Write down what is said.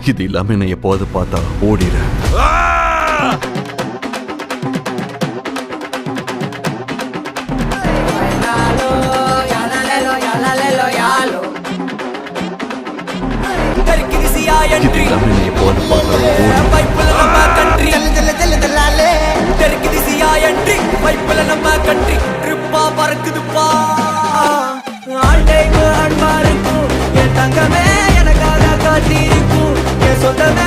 இது இல்லாம என்ன எப்போது பார்த்தா ஓடிற. இது இல்லாம என்ன எப்போது பார்த்தா தங்கமே எனக்காக காத்திருக்கும் என் சொந்தமே